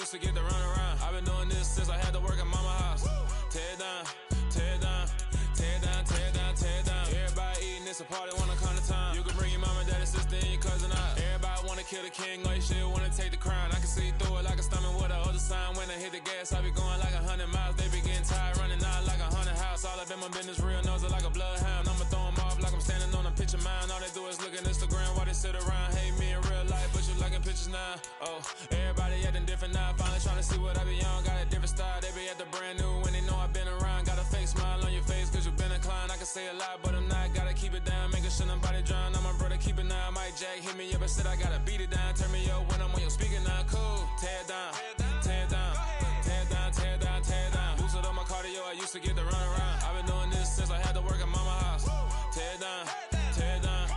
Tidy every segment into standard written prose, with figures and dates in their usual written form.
used to get to run around. I've been doing this since I had to work at mama house. Tear it down, tear it down, tear it down, tear it down, tear it down. Everybody eating, it's a party, wanna come to time. You can bring your mama, daddy, sister, and your cousin out. Everybody wanna kill the king, or you shit wanna take the crown. I can see through it like a stomach with a other sign. When I hit the gas, I be going like 100 miles. They be getting tired, running out like 100 house. All up in my business, real nose like a bloodhound. I'ma throw them off like I'm standing on a picture mound. All they do is look at Instagram while they sit around. Hate me in real life, but you liking pictures now. Oh, everybody acting different now. Finally trying to see what I be on. Got a different style, they be at the brand new when they know I've been around. Got a fake smile on your face cause you been inclined. I can say a lot, but I'm not. Gotta keep it down, making sure nobody drown. I'm my brother, keep it now. Mike Jack hit me up and said I gotta beat it down. Turn me up when I'm on your speaker now. Cool, tear it down, tear it down, tear it down, tear it down, tear it down. Boosted up my cardio, I used to get to run around. I've been doing this since I had to work at mama house. Tear it down, tear it down,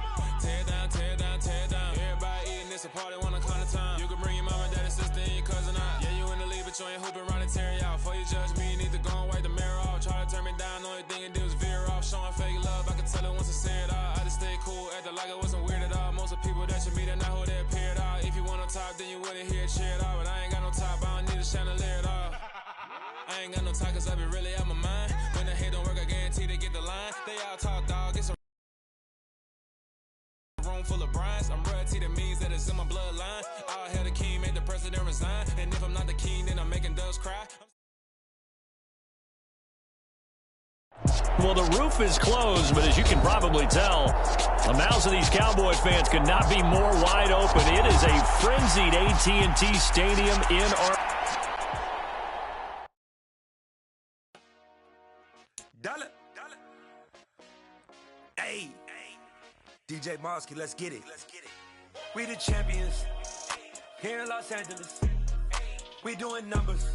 tear it down, tear it down, tear it down. Everybody eating, it's a party, wanna come to time. You can bring your mama, daddy, sister, and your cousin out. Yeah, you in the league, but you ain't hooping around and tearing out. Before you judge me, you need to go and wipe the mirror off. Try to turn me down, the only thing it did was veer off. Showing fake love, I could tell it once I say it all. I just stay cool, acting like it wasn't weird at all. Most of the people that you meet are not who they appear at all. If you want on top, then you wouldn't hear it cheer at all. But I ain't got no top, I don't need a chandelier at all. I ain't got no time cause I be really out my mind. When the hate don't work, I guarantee they get the line. They all talk dog, it's a room full of Bryans. I'm royalty, that means that it's in my bloodline. All hell the king, made the president resign. And if I'm not the king, then I'm making doves cry. Well, the roof is closed, but as you can probably tell, the mouths of these Cowboy fans could not be more wide open. It is a frenzied AT&T Stadium in our... Dollar. Hey. DJ Mosky, let's get it. We the champions here in Los Angeles. We doing numbers.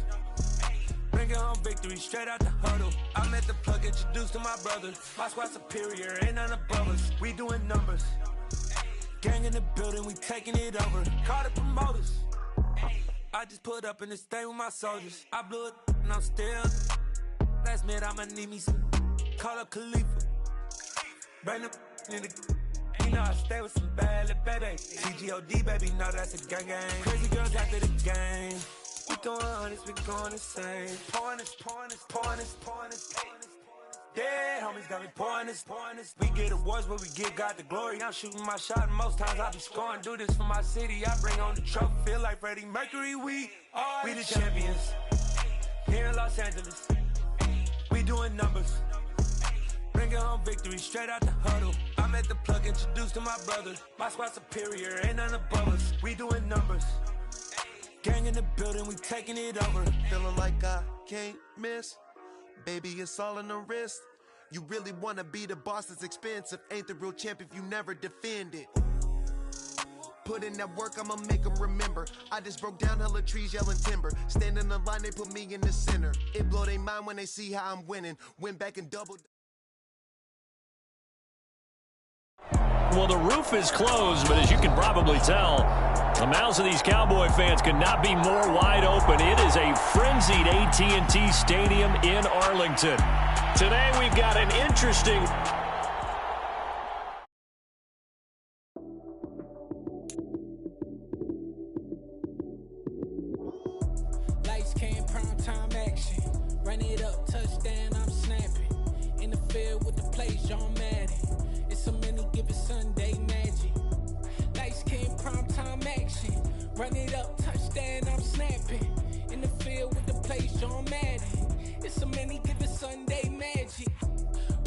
Bringing home victory straight out the huddle. I'm at the plug, introduced to my brother. My squad superior, ain't none above us. We doing numbers. Gang in the building, we taking it over. Call the promoters. I just put up in this thing with my soldiers. I blew it and I'm still. Last minute, I'ma need me some. Call up Khalifa. Bring the in the. You know I stay with some bad little baby. CGOD, baby, know that's a gang gang. Crazy girls after the game. We doing honest, we going insane. Pouring this. Yeah, homies got me pouring this. We get awards, but we give God the glory. I'm shooting my shot, and most times I be scoring. Do this for my city, I bring on the trophy. Feel like Freddie Mercury, we the champions here in Los Angeles. We doing numbers. Bringing home victory straight out the huddle. I'm at the plug, introduced to my brother. My squad superior, ain't none above us. We doing numbers. Gang in the building, we taking it over. Feeling like I can't miss. Baby, it's all in the wrist. You really wanna be the boss, it's expensive. Ain't the real champ if you never defend it. Put in that work, I'ma make them remember. I just broke down hella trees, yelling timber. Stand in the line, they put me in the center. It blow their mind when they see how I'm winning. Went back and doubled. Well, the roof is closed, but as you can probably tell, the mouths of these Cowboy fans could not be more wide open. It is a frenzied AT&T Stadium in Arlington. Today we've got an interesting... Lights came, prime time action. Run it up, touchdown, I'm snapping. In the field with the plays, John Madden. It's a many given Sunday magic. Lights came, prime time action. Run it up, touchdown, I'm snapping. In the field with the plays, John Madden. It's a many given Sunday magic.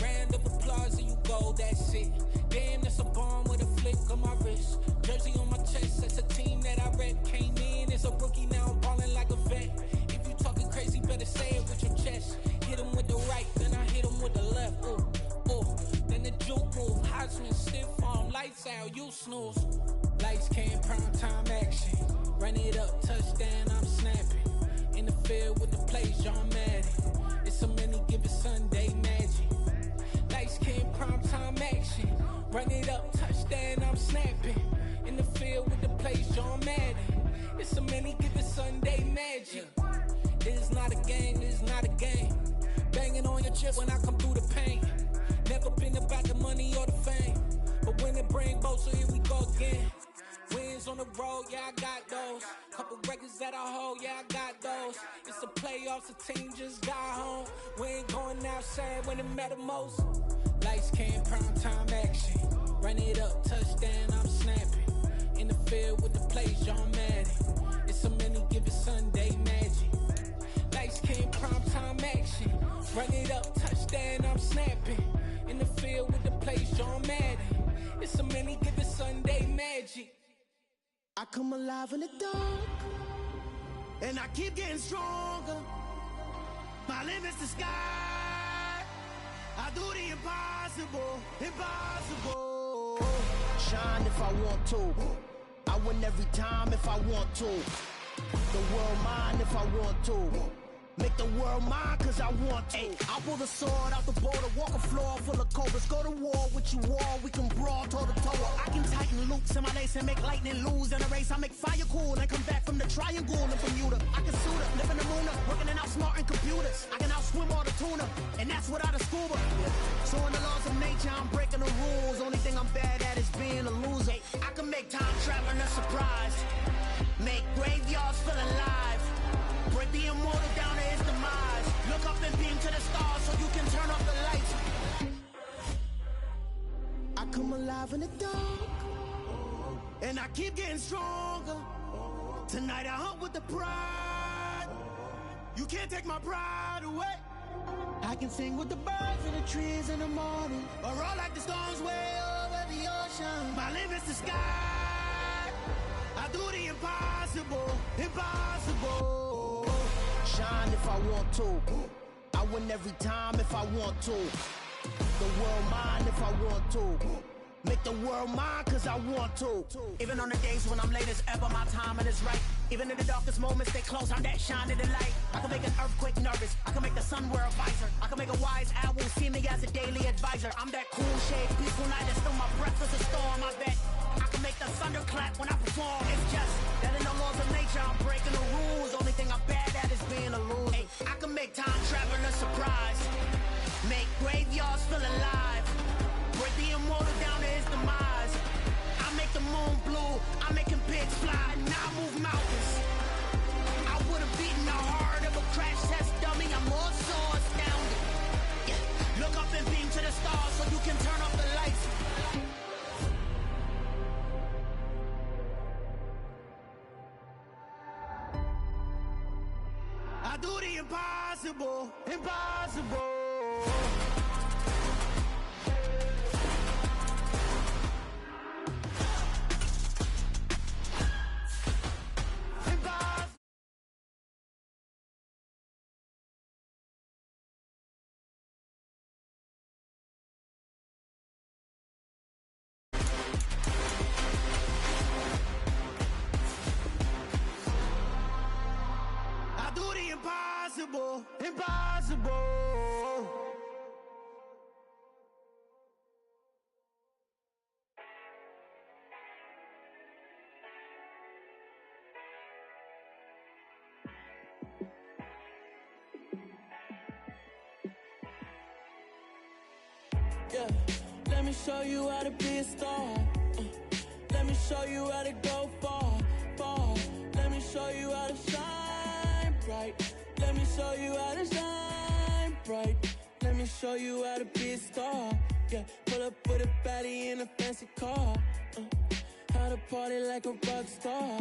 Round of applause and you go, that's it. Damn, that's a bomb with a flick on my wrist. Jersey on my chest, that's a team that I rep. Came in as a rookie, now I'm balling like a vet. If you talking crazy, better say it with your chest. Hit him with the right, then I hit him with the left. Ooh, ooh. Then the juke move, Heisman stiff arm, lights out, you snooze. Lights came, prime time action. Run it up, touchdown, I'm snapping. In the field with the plays, John Madden. It's a many given Sunday magic. Lights came, prime time action. Run it up, touchdown, I'm snapping. In the field with the plays, John Madden. It's a many given Sunday magic. This is not a game, this is not a game. Banging on your chest when I come through the paint. Never been about the money or the fame. But when it bring both, so here we go again. We wins on the road, yeah, I got those. Couple records that I hold, yeah, I got those. It's the playoffs, the team just got home. We ain't going outside when it matter most. Lights came, prime time action. Run it up, touchdown, I'm snapping. In the field with the plays, John Madden. It's so many, give it Sunday magic. Lights came, prime time action. Run it up, touchdown, I'm snapping. In the field with the plays, John Madden. It's so many, give it Sunday magic. I come alive in the dark, and I keep getting stronger. My limit's the sky. I do the impossible, impossible. Shine if I want to. I win every time if I want to. The world mine if I want to. Make the world mine cause I want to. I pull the sword out the border, walk a floor full of cobras. Go to war with you all, we can brawl toe to toe. I can tighten loops in my lace and make lightning lose in a race. I make fire cool and come back from the triangle in Bermuda. I can suit up, live in the moon up, working and outsmarting computers. I can outswim all the tuna, and that's without a scuba. So in the laws of nature, I'm breaking the rules. Only thing I'm bad at is being a loser. I can make time traveling a surprise, make graveyards feel alive. Break the immortal down to his demise. Look up and beam to the stars so you can turn off the lights. I come alive in the dark, and I keep getting stronger. Tonight I hunt with the pride. You can't take my pride away. I can sing with the birds and the trees in the morning, or roll like the storms way over the ocean. My limit's the sky. I do the impossible, impossible. Shine if I want to. I win every time if I want to. The world mine if I want to. Make the world mine cause I want to. Even on the days when I'm late as ever, my timing is right. Even in the darkest moments, stay close, I'm that shining the light. I can make an earthquake nervous, I can make the sun wear a visor. I can make a wise owl see me as a daily advisor. I'm that cool shade, peaceful night, and still my breath is a storm, I bet. I can make the thunder clap when I perform. It's just that in the laws of nature, I'm breaking the rules. Only thing I'm bad at is being a loser. Hey, I can make time traveling a surprise, make graveyards feel alive. Break the immortal down to his demise. I make the moon blue, I'm making pigs fly, and I move mountains. I would've beaten the heart of a crash test dummy. I'm more so astounded. Yeah. Look up and beam to the stars so you can turn off the lights. I do the impossible, impossible. Impossible, impossible. Yeah, let me show you how to be a star. Let me show you how to go far, far. Let me show you how to shine bright. Let me show you how to shine bright. Let me show you how to be a star. Yeah, pull up with a baddie in a fancy car. How to party like a rock star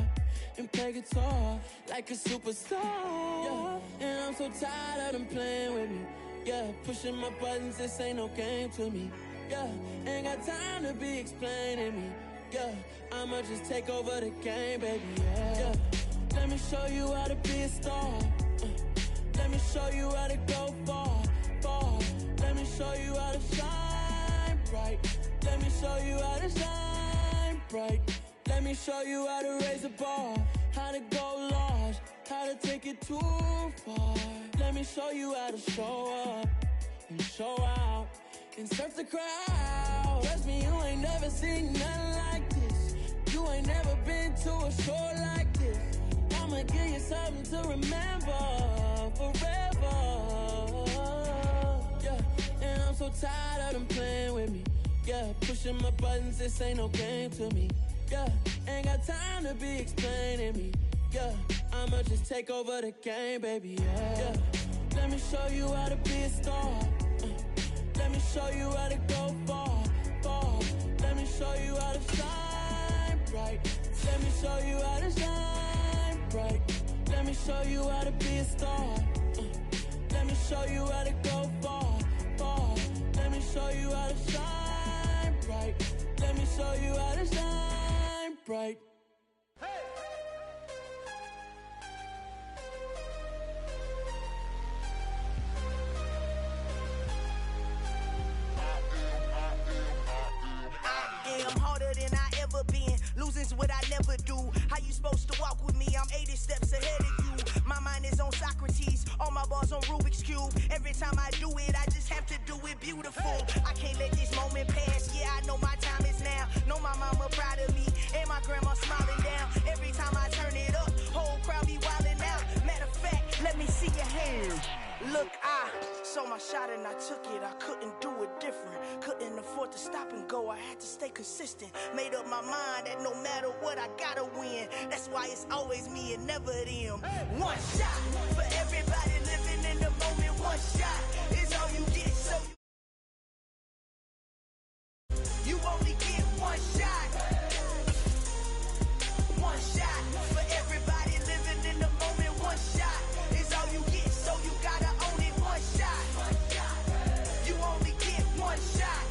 and play guitar like a superstar. Yeah, and I'm so tired of them playing with me. Yeah, pushing my buttons, this ain't no game to me. Yeah, ain't got time to be explaining me. Yeah, I'ma just take over the game, baby. Yeah, let me show you how to be a star. Let me show you how to go far, far. Let me show you how to shine bright. Let me show you how to shine bright. Let me show you how to raise a bar, how to go large, how to take it too far. Let me show you how to show up and show out and surf the crowd. Trust me, you ain't never seen nothing like this. You ain't never been to a show like this. I'ma give you something to remember forever. Yeah, and I'm so tired of them playing with me. Yeah, pushing my buttons, this ain't no game to me. Yeah, ain't got time to be explaining me. Yeah, I'ma just take over the game, baby. Yeah. Let me show you how to be a star. Let me show you how to go far, far. Let me show you how to shine bright. Let me show you how to shine bright. Let me show you how to be a star. Let me show you how to go far, far. Let me show you how to shine bright. Let me show you how to shine bright. I'm harder than I ever been. Losing's what I never do. How you supposed to walk with me? I'm 80 steps ahead of you. My mind is on Socrates. All my bars on Rubik's Cube. Every time I do it, I just have to do it beautiful. I can't let this moment pass. Yeah, I know my time is now. Know my mama proud of me. And my grandma smiling down. Every time I turn it up, whole crowd be wildin' out. Matter of fact, let me see your hands. Look, I saw my shot and I took it. I couldn't do it different. Couldn't afford to stop and go. I had to stay consistent. Made up my mind that no matter what, I gotta win. That's why it's always me and never them. One shot for everybody living in the moment. One shot is all you get. So you only get one shot. One shot for everybody living in the moment. One shot is all you get. So you gotta own it. One shot. You only get one shot.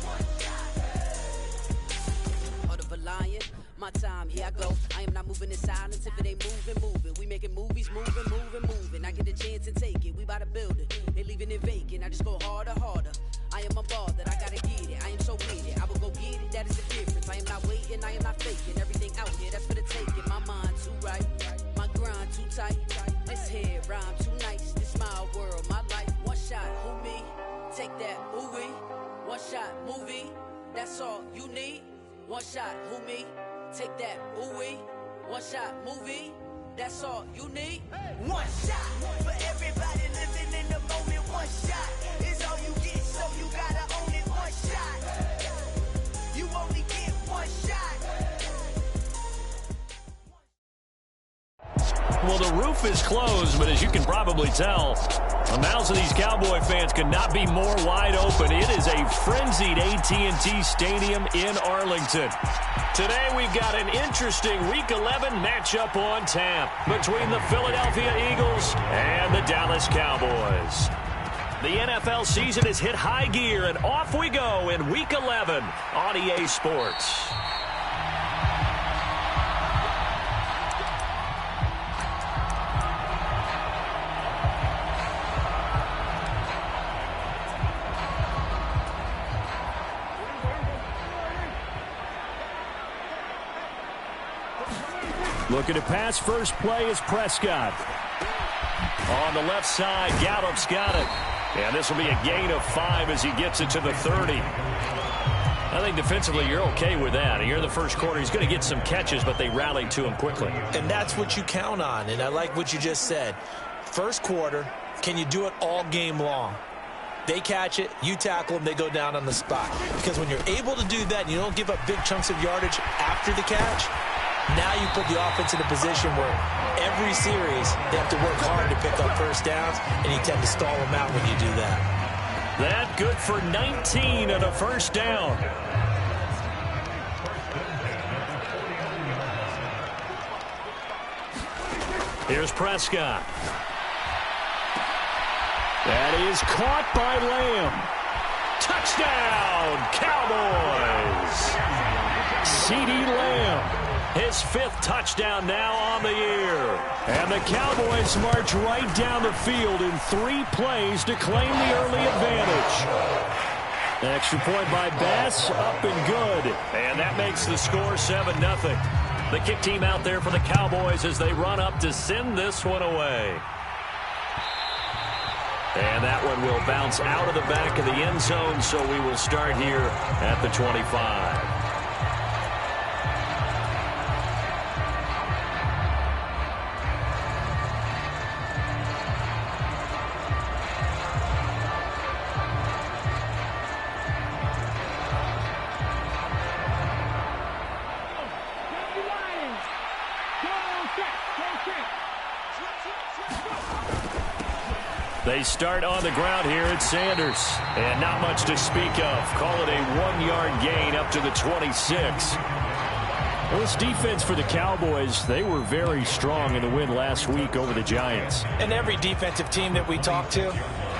Heart of a lion, my time, here I go. I am not moving in silence. If it ain't moving. We making movies, moving. I get a chance and take it. We bout to build it. They leaving it vacant. I just go harder. I am a ball that I gotta get it. I am so with it. I will go get it. That is the difference. I am not waiting. I am not faking. Everything out here, that's for the taking. My mind too right. My grind too tight. This head rhyme too nice. This my world, my life. One shot, who me? Take that, ooh we. One shot, movie. That's all you need. One shot, who me? Take that, ooh we. One shot, movie. That's all you need. One shot for everybody living in the moment. One shot is all you get, so you gotta own it. One shot. You only get one shot. Well, the roof is closed, but as you can probably tell, the mouths of these Cowboy fans could not be more wide open. It is a frenzied AT&T Stadium in Arlington. Today we've got an interesting Week 11 matchup on tap between the Philadelphia Eagles and the Dallas Cowboys. The NFL season has hit high gear, and off we go in Week 11 on EA Sports. Looking to pass, first play is Prescott. On the left side, Gallup's got it. And this will be a gain of 5 as he gets it to the 30. I think defensively you're okay with that. Here in the first quarter, he's going to get some catches, but they rallied to him quickly. And that's what you count on, and I like what you just said. First quarter, can you do it all game long? They catch it, you tackle them, they go down on the spot. Because when you're able to do that and you don't give up big chunks of yardage after the catch, now you put the offense in a position where every series they have to work hard to pick up first downs, and you tend to stall them out when you do that. That good for 19 and a first down. Here's Prescott. That is caught by Lamb. Touchdown, Cowboys. CeeDee Lamb. His 5th touchdown now on the year. And the Cowboys march right down the field in 3 plays to claim the early advantage. Extra point by Bass, up and good. And that makes the score 7-0. The kick team out there for the Cowboys as they run up to send this one away. And that one will bounce out of the back of the end zone, so we will start here at the 25. They start on the ground here at Sanders. And not much to speak of. Call it a 1-yard gain up to the 26. Well, this defense for the Cowboys, they were very strong in the win last week over the Giants. And every defensive team that we talk to,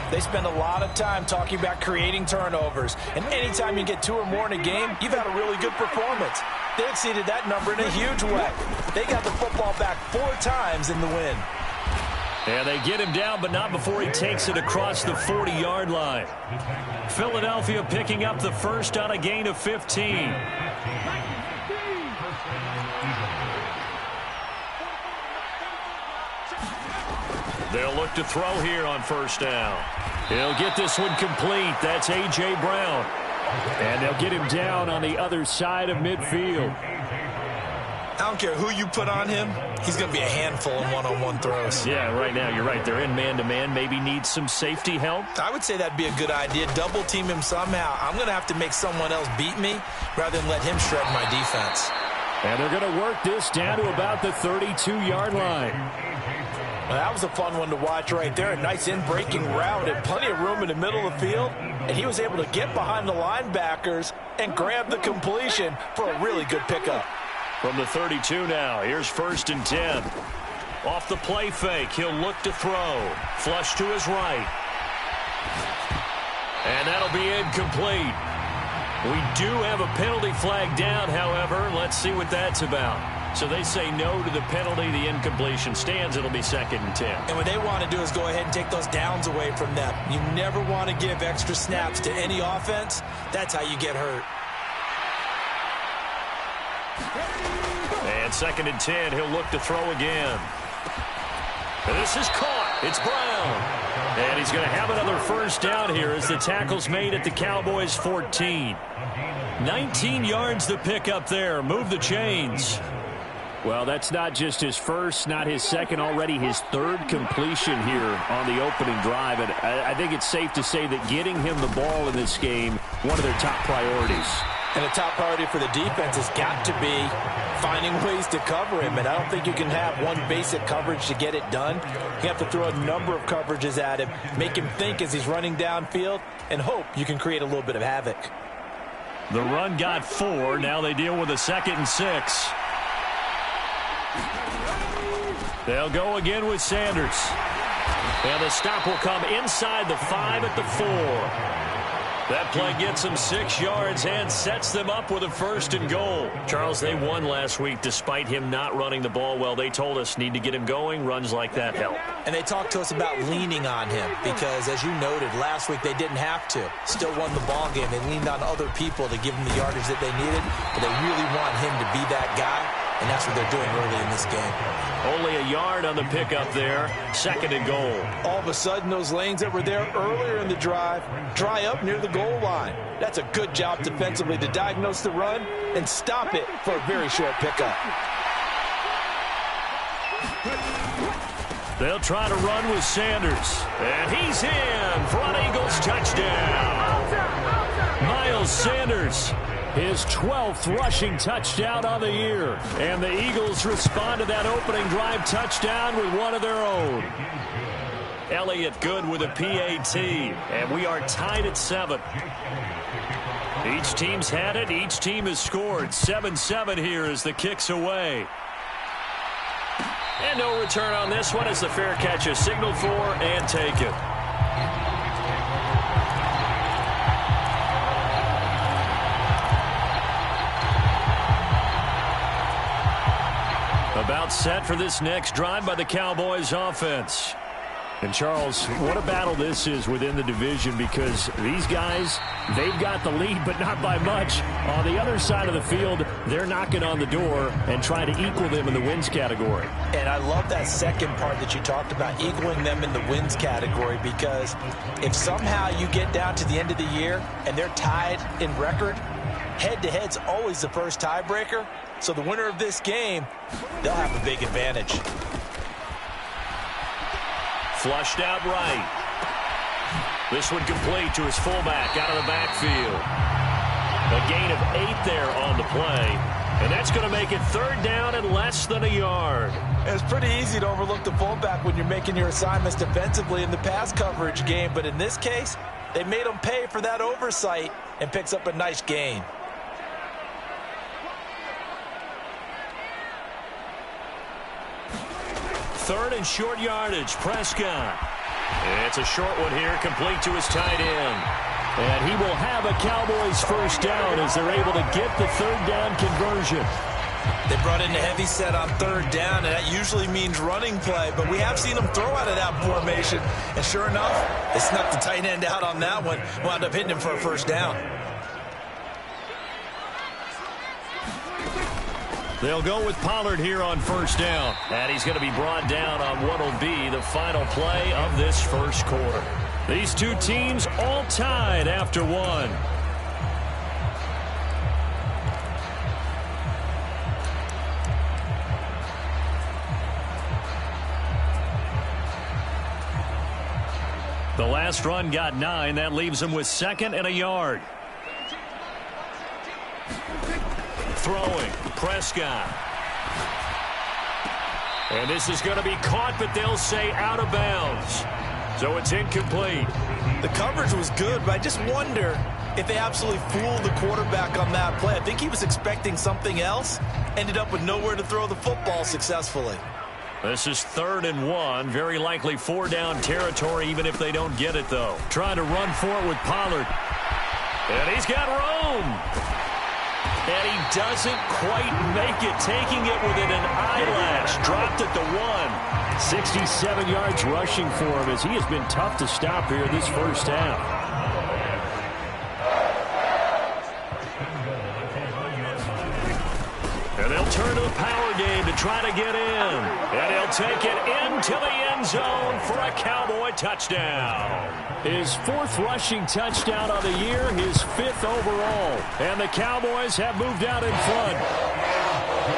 they spend a lot of time talking about creating turnovers. And anytime you get 2 or more in a game, you've had a really good performance. They exceeded that number in a huge way. They got the football back 4 times in the win. And they get him down, but not before he takes it across the 40-yard line. Philadelphia picking up the first on a gain of 15. They'll look to throw here on first down. He'll get this one complete. That's A.J. Brown. And they'll get him down on the other side of midfield. I don't care who you put on him, he's going to be a handful in one-on-one throws. Yeah, right now, you're right. They're in man-to-man. Maybe needs some safety help. I would say that'd be a good idea. Double team him somehow. I'm going to have to make someone else beat me rather than let him shred my defense. And they're going to work this down to about the 32-yard line. Well, that was a fun one to watch right there. A nice in-breaking route and plenty of room in the middle of the field. And he was able to get behind the linebackers and grab the completion for a really good pickup. From the 32 now, here's 1st and 10. Off the play fake, he'll look to throw. Flush to his right. And that'll be incomplete. We do have a penalty flag down, however. Let's see what that's about. So they say no to the penalty. The incompletion stands. It'll be 2nd and 10. And what they want to do is go ahead and take those downs away from them. You never want to give extra snaps to any offense. That's how you get hurt. And 2nd and 10, he'll look to throw again. And this is caught. It's Brown. And he's going to have another first down here as the tackle's made at the Cowboys' 14. 19 yards the pick up there. Move the chains. Well, that's not just his first, not his second, already his 3rd completion here on the opening drive. And I think it's safe to say that getting him the ball in this game, one of their top priorities. And the top priority for the defense has got to be finding ways to cover him. And I don't think you can have one basic coverage to get it done. You have to throw a number of coverages at him, make him think as he's running downfield, and hope you can create a little bit of havoc. The run got 4. Now they deal with a 2nd and 6. They'll go again with Sanders. And the stop will come inside the 5 at the 4. That play gets them 6 yards and sets them up with a 1st and goal. Charles, they won last week despite him not running the ball well. They told us need to get him going. Runs like that help. And they talked to us about leaning on him because, as you noted, last week they didn't have to. Still won the ball game. They leaned on other people to give them the yardage that they needed, but they really want him to be that guy, and that's what they're doing early in this game. Only a yard on the pickup there. 2nd and goal. All of a sudden, those lanes that were there earlier in the drive dry up near the goal line. That's a good job defensively to diagnose the run and stop it for a very short pickup. They'll try to run with Sanders. And he's in. Front Eagles touchdown. Miles Sanders. His 12th rushing touchdown on the year. And the Eagles respond to that opening drive touchdown with one of their own. Elliott good with a PAT. And we are tied at 7. Each team's had it. Each team has scored. 7-7 here as the kick's away. And no return on this one as the fair catch is signaled for and taken. About set for this next drive by the Cowboys offense. And Charles, what a battle this is within the division because these guys, they've got the lead, but not by much. On the other side of the field, they're knocking on the door and trying to equal them in the wins category. And I love that second part that you talked about, equaling them in the wins category, because if somehow you get down to the end of the year and they're tied in record, head-to-head's always the first tiebreaker. So the winner of this game, they'll have a big advantage. Flushed out right. This one complete to his fullback out of the backfield. A gain of 8 there on the play. And that's going to make it 3rd down and less than a yard. It's pretty easy to overlook the fullback when you're making your assignments defensively in the pass coverage game. But in this case, they made him pay for that oversight and picks up a nice gain. Third and short yardage, Prescott. It's a short one here, complete to his tight end. And he will have a Cowboys first down as they're able to get the 3rd down conversion. They brought in a heavy set on 3rd down, and that usually means running play. But we have seen them throw out of that formation. And sure enough, they snuck the tight end out on that one. Wound up hitting him for a first down. They'll go with Pollard here on first down. And he's going to be brought down on what will be the final play of this first quarter. These two teams all tied after one. The last run got 9. That leaves him with 2nd and a yard. Throwing, Prescott. And this is going to be caught, but they'll say out of bounds. So it's incomplete. The coverage was good, but I just wonder if they absolutely fooled the quarterback on that play. I think he was expecting something else. Ended up with nowhere to throw the football successfully. This is 3rd and 1. Very likely 4-down territory, even if they don't get it, though. Trying to run for it with Pollard. And he's got room. And he doesn't quite make it, taking it within an eyelash. Dropped at the 1. 67 yards rushing for him as he has been tough to stop here this first half. And they'll turn to the power game to try to get in. And he'll take it into the end zone for a Cowboy touchdown. His 4th rushing touchdown of the year, his 5th overall. And the Cowboys have moved out in front.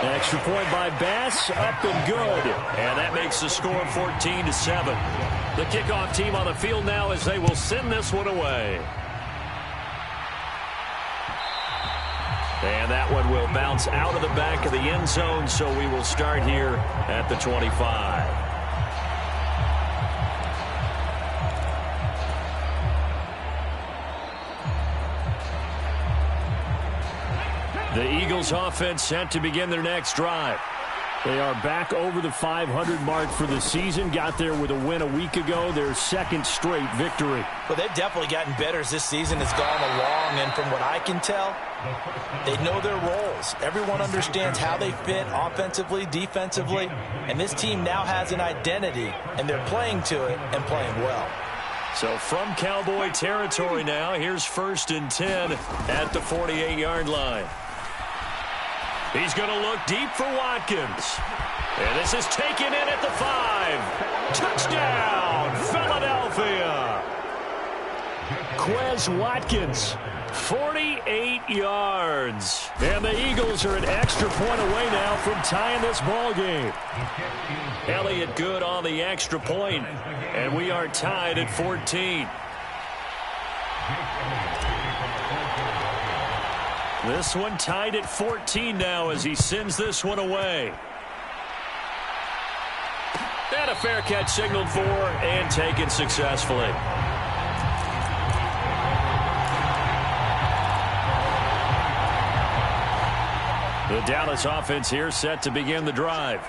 Extra point by Bass, up and good. And that makes the score 14-7. The kickoff team on the field now as they will send this one away. And that one will bounce out of the back of the end zone, so we will start here at the 25. The Eagles offense set to begin their next drive. They are back over the 500 mark for the season. Got there with a win a week ago, their 2nd straight victory. Well, they've definitely gotten better as this season has gone along, and from what I can tell, they know their roles. Everyone understands how they fit offensively, defensively, and this team now has an identity, and they're playing to it and playing well. So from Cowboy territory now, here's 1st and 10 at the 48-yard line. He's going to look deep for Watkins. And this is taken in at the 5. Touchdown, Philadelphia. Quez Watkins, 48 yards. And the Eagles are an extra point away now from tying this ball game. Elliott good on the extra point, and we are tied at 14. This one tied at 14 now as he sends this one away. And a fair catch signaled for and taken successfully. The Dallas offense here set to begin the drive.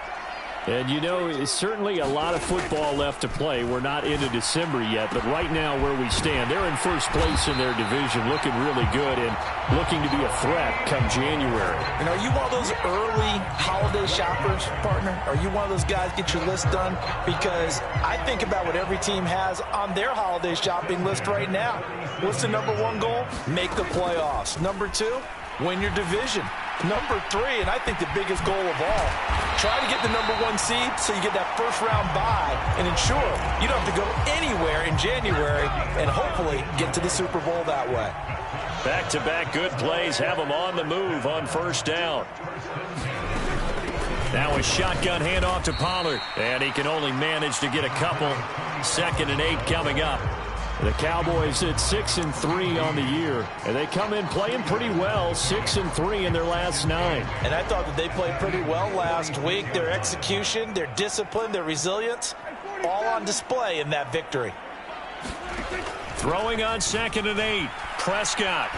And, you know, it's certainly a lot of football left to play. We're not into December yet, but right now where we stand, they're in first place in their division, looking really good and looking to be a threat come January. And are you one of those early holiday shoppers, partner? Are you one of those guys get your list done? Because I think about what every team has on their holiday shopping list right now. What's the number 1 goal? Make the playoffs. Number 2, win your division. Number 3, and I think the biggest goal of all, try to get the number 1 seed so you get that first-round bye and ensure you don't have to go anywhere in January and hopefully get to the Super Bowl that way. Back-to-back good plays have them on the move on first down. Now a shotgun handoff to Pollard, and he can only manage to get a couple. 2nd and 8 coming up. The Cowboys at 6-3 on the year, and they come in playing pretty well, 6-3 in their last 9. And I thought that they played pretty well last week. Their execution, their discipline, their resilience, all on display in that victory. Throwing on 2nd and 8, Prescott.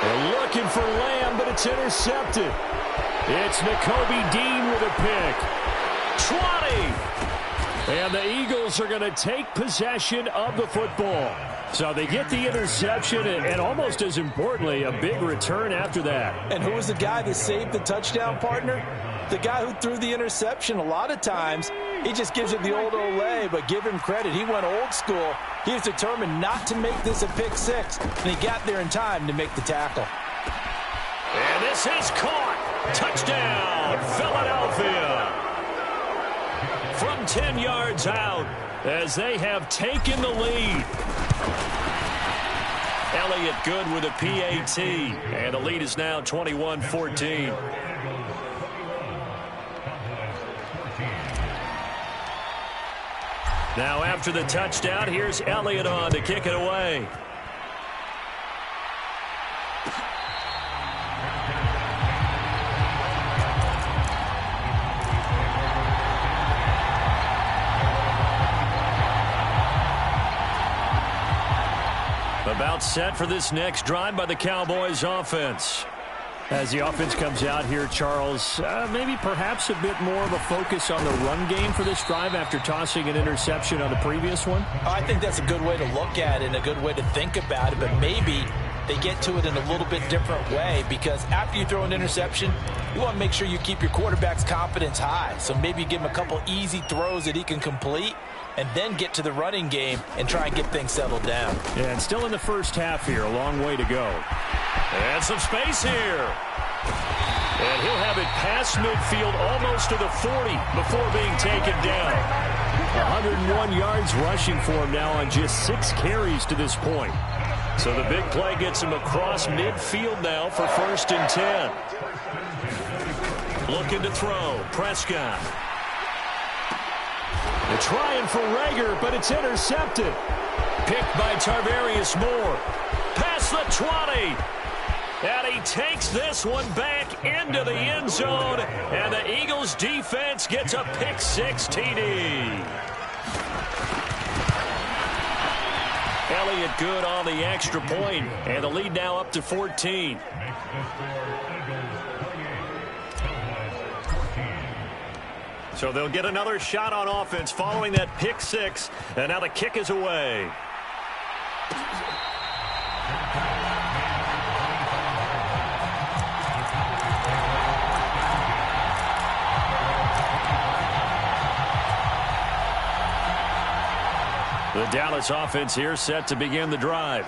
They're looking for Lamb, but it's intercepted. It's Nakobe Dean with a pick. 20! And the Eagles are going to take possession of the football. So they get the interception and almost as importantly, a big return after that. And who was the guy that saved the touchdown, partner? The guy who threw the interception. A lot of times, he just gives it the old Olay, but give him credit. He went old school. He was determined not to make this a pick 6, and he got there in time to make the tackle. And this is caught. Touchdown, Philadelphia. From 10 yards out as they have taken the lead. Elliott good with a PAT, and the lead is now 21-14. Now after the touchdown, here's Elliott on to kick it away. About set for this next drive by the Cowboys offense. As the offense comes out here, Charles, maybe perhaps a bit more of a focus on the run game for this drive after tossing an interception on the previous one? I think that's a good way to look at it and a good way to think about it, but maybe they get to it in a little bit different way, because after you throw an interception, you want to make sure you keep your quarterback's confidence high. So maybe give him a couple easy throws that he can complete, and then get to the running game and try and get things settled down. Yeah, and still in the first half here, a long way to go. And some space here. And he'll have it past midfield almost to the 40 before being taken down. 101 yards rushing for him now on just 6 carries to this point. So the big play gets him across midfield now for 1st and 10. Looking to throw, Prescott. They're trying for Rager, but it's intercepted. Picked by Tarvarius Moore. Past the 20. And he takes this one back into the end zone. And the Eagles defense gets a pick 6 TD. Elliott good on the extra point, and the lead now up to 14. So they'll get another shot on offense following that pick 6, and now the kick is away. The Dallas offense here set to begin the drive.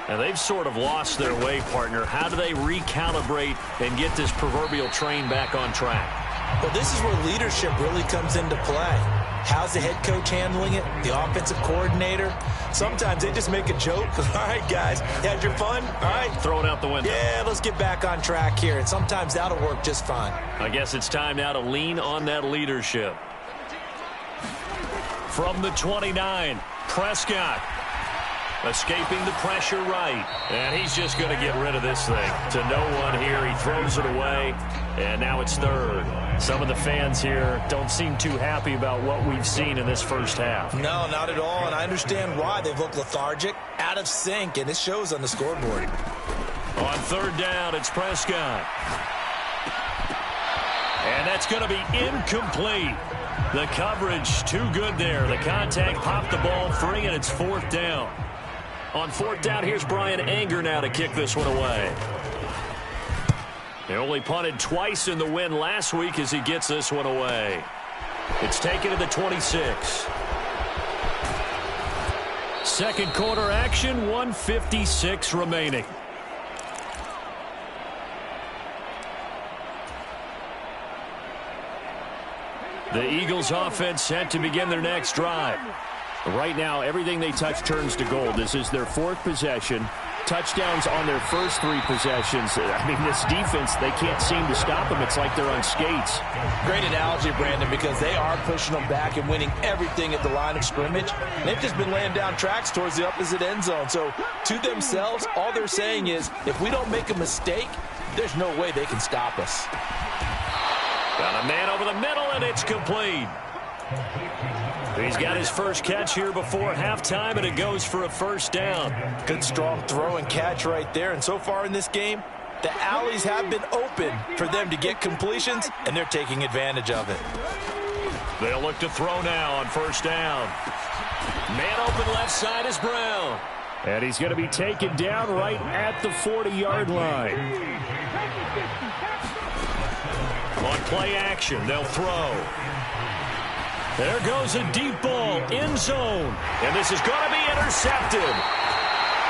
And they've sort of lost their way, partner. How do they recalibrate and get this proverbial train back on track? Well, this is where leadership really comes into play. How's the head coach handling it? The offensive coordinator? Sometimes they just make a joke. All right, guys, you had your fun? All right. Throw it out the window. Yeah, let's get back on track here. And sometimes that'll work just fine. I guess it's time now to lean on that leadership. From the 29, Prescott. Escaping the pressure right. And he's just going to get rid of this thing. To no one here. He throws it away. And now it's 3rd. Some of the fans here don't seem too happy about what we've seen in this first half. No, not at all. And I understand why. They've looked lethargic, out of sync, and it shows on the scoreboard. On 3rd down, it's Prescott. And that's going to be incomplete. The coverage too good there. The contact popped the ball free, and it's 4th down. On 4th down, here's Brian Anger now to kick this one away. They only punted twice in the win last week as he gets this one away. It's taken to the 26. Second quarter action, 1:56 remaining. The Eagles offense set to begin their next drive. Right now, everything they touch turns to gold. This is their 4th possession. touchdowns on their first 3 possessions. I mean, this defense, they can't seem to stop them. It's like they're on skates. Great analogy, Brandon, because they are pushing them back and winning everything at the line of scrimmage. They've just been laying down tracks towards the opposite end zone. So to themselves, all they're saying is, if we don't make a mistake, there's no way they can stop us. Got a man over the middle, and it's complete. He's got his first catch here before halftime, and it goes for a first down. Good, strong throw and catch right there. And so far in this game, the alleys have been open for them to get completions, and they're taking advantage of it. They'll look to throw now on first down. Man open left side is Brown. And he's going to be taken down right at the 40-yard line. On play action, they'll throw. There goes a deep ball, end zone. And this is going to be intercepted.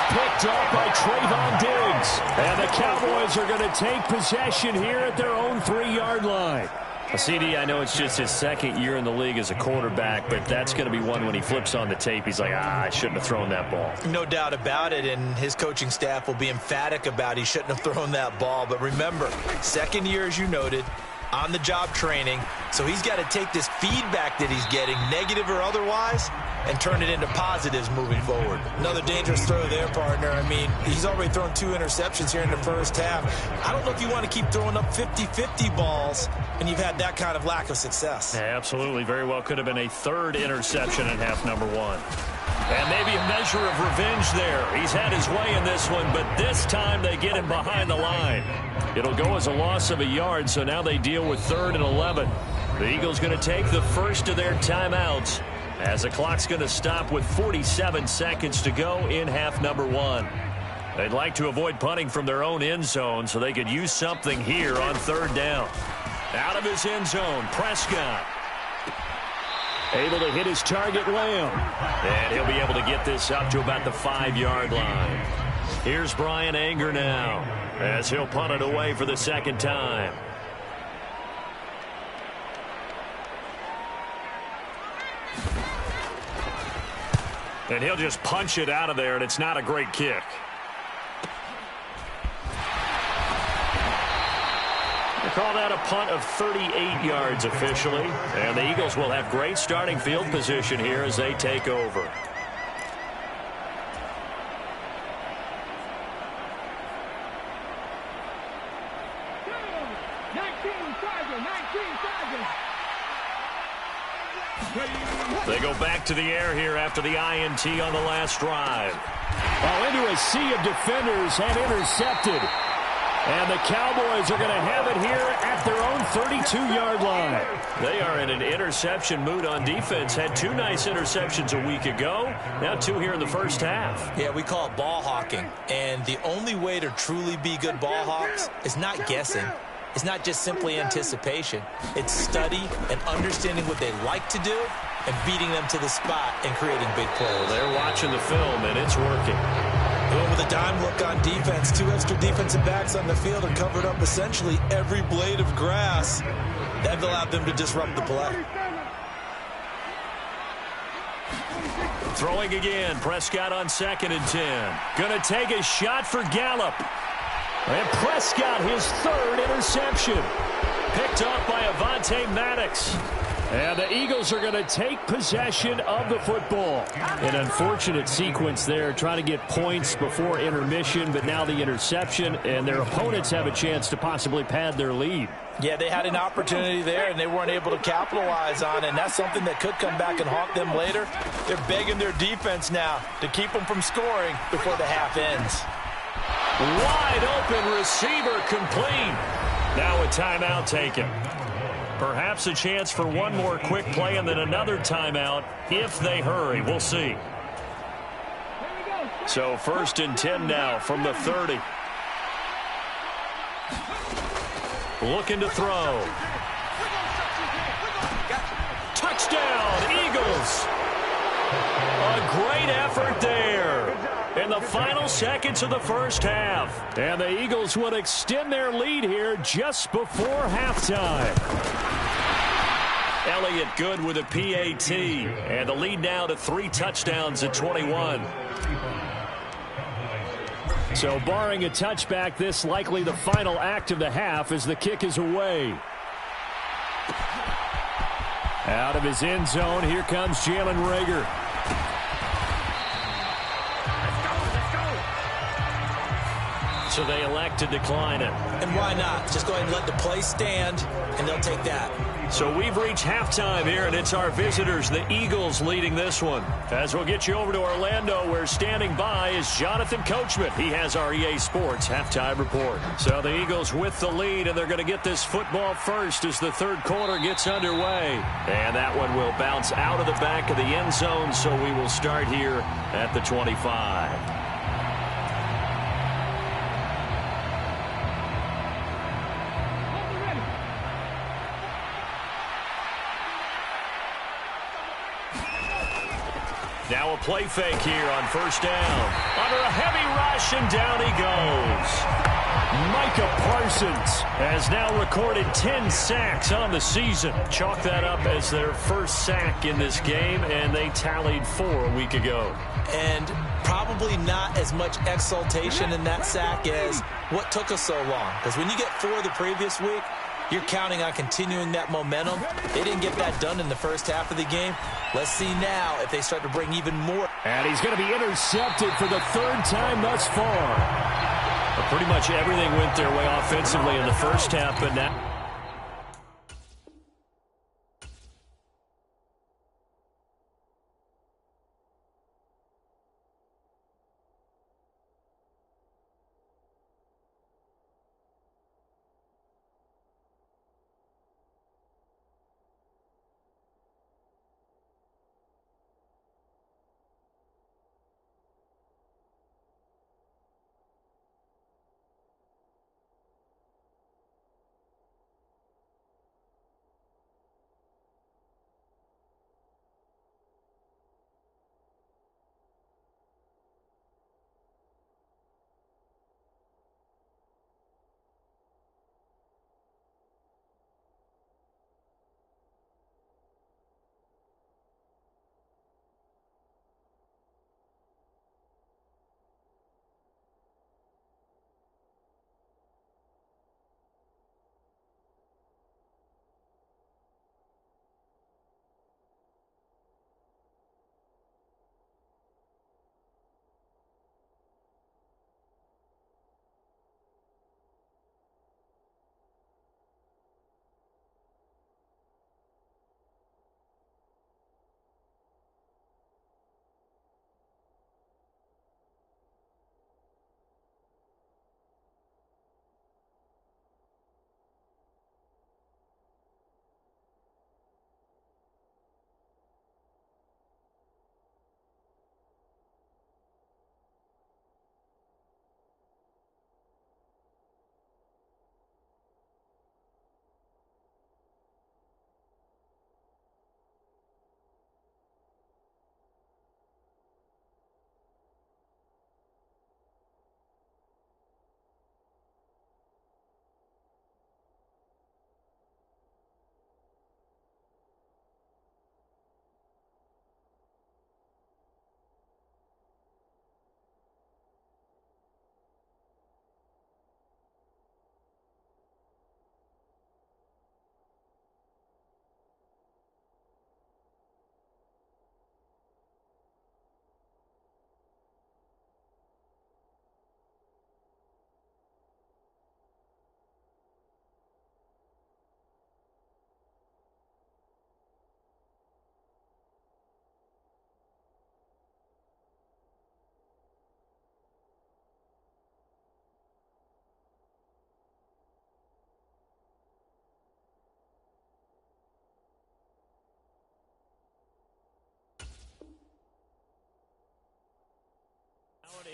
Picked up by Trayvon Diggs. And the Cowboys are going to take possession here at their own 3-yard line. CD, I know it's just his second year in the league as a quarterback, but that's going to be one when he flips on the tape. He's like, I shouldn't have thrown that ball. No doubt about it, and his coaching staff will be emphatic about he shouldn't have thrown that ball. But remember, second year, as you noted, on-the-job training, so he's got to take this feedback that he's getting, negative or otherwise, and turn it into positives moving forward. Another dangerous throw there, partner. I mean, he's already thrown 2 interceptions here in the first half. I don't know if you want to keep throwing up 50-50 balls, and you've had that kind of lack of success. Yeah, absolutely. Very well could have been a 3rd interception in half number 1. And maybe a measure of revenge there. He's had his way in this one, but this time they get him behind the line. It'll go as a loss of a yard, so now they deal with 3rd and 11. The Eagles going to take the first of their timeouts as the clock's going to stop with 47 seconds to go in half number 1. They'd like to avoid punting from their own end zone so they could use something here on 3rd down. Out of his end zone, Prescott. Able to hit his target, Lamb. And he'll be able to get this up to about the 5-yard line. Here's Brian Anger now as he'll punt it away for the 2nd time. And he'll just punch it out of there, and it's not a great kick. They call that a punt of 38 yards officially. And the Eagles will have great starting field position here as they take over. They go back to the air here after the INT on the last drive. Oh, into a sea of defenders and intercepted. And the Cowboys are going to have it here at their own 32-yard line. They are in an interception mood on defense. Had 2 nice interceptions a week ago. Now 2 here in the first half. Yeah, we call it ball hawking. And the only way to truly be good ball hawks is not guessing. It's not just simply anticipation. It's study and understanding what they like to do and beating them to the spot and creating big plays. Well, they're watching the film, and it's working. Going with a dime look on defense. 2 extra defensive backs on the field and covered up essentially every blade of grass. That allowed them to disrupt the play. Throwing again. Prescott on 2nd and 10. Going to take a shot for Gallup. And Prescott, his 3rd interception. Picked up by Avonte Maddox. And the Eagles are going to take possession of the football. An unfortunate sequence there, trying to get points before intermission, but now the interception, and their opponents have a chance to possibly pad their lead. Yeah, they had an opportunity there, and they weren't able to capitalize on it, and that's something that could come back and haunt them later. They're begging their defense now to keep them from scoring before the half ends. Wide open receiver complete. Now a timeout taken. Perhaps a chance for one more quick play and then another timeout if they hurry. We'll see. So 1st and 10 now from the 30. Looking to throw. Touchdown, Eagles. A great effort there in the final seconds of the first half. And the Eagles will extend their lead here just before halftime. Elliott good with a PAT. And the lead now to 3 touchdowns at 21. So barring a touchback, this likely the final act of the half as the kick is away. Out of his end zone, here comes Jalen Reagor. So they elect to decline it. And why not? Just go ahead and let the play stand, and they'll take that. So we've reached halftime here, and it's our visitors, the Eagles, leading this one. As we'll get you over to Orlando, where standing by is Jonathan Coachman. He has our EA Sports halftime report. So the Eagles with the lead, and they're going to get this football first as the third quarter gets underway. And that one will bounce out of the back of the end zone, so we will start here at the 25. Now a play fake here on first down. Under a heavy rush, and down he goes. Micah Parsons has now recorded 10 sacks on the season. Chalk that up as their first sack in this game, and they tallied 4 a week ago. And probably not as much exultation in that sack as what took us so long. Because when you get 4 the previous week, you're counting on continuing that momentum. They didn't get that done in the first half of the game. Let's see now if they start to bring even more. And he's going to be intercepted for the 3rd time thus far. But pretty much everything went their way offensively in the first half, but now...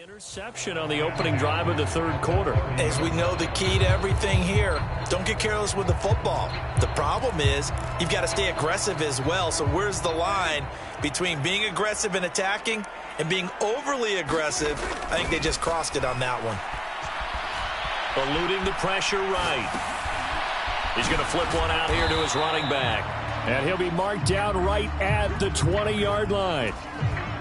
Interception on the opening drive of the third quarter. As we know, the key to everything here, don't get careless with the football. The problem is you've got to stay aggressive as well. So where's the line between being aggressive and attacking and being overly aggressive? I think they just crossed it on that one. Eluding the pressure right. He's going to flip one out here to his running back. And he'll be marked down right at the 20-yard line.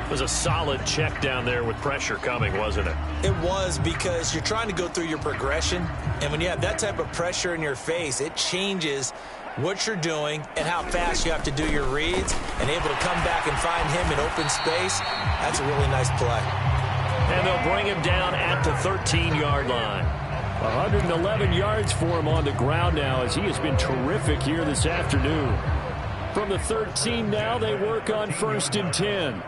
It was a solid check down there with pressure coming, wasn't it? It was, because you're trying to go through your progression, and when you have that type of pressure in your face, it changes what you're doing and how fast you have to do your reads, and able to come back and find him in open space. That's a really nice play. And they'll bring him down at the 13-yard line. 111 yards for him on the ground now, as he has been terrific here this afternoon. From the 13 now, they work on 1st and 10.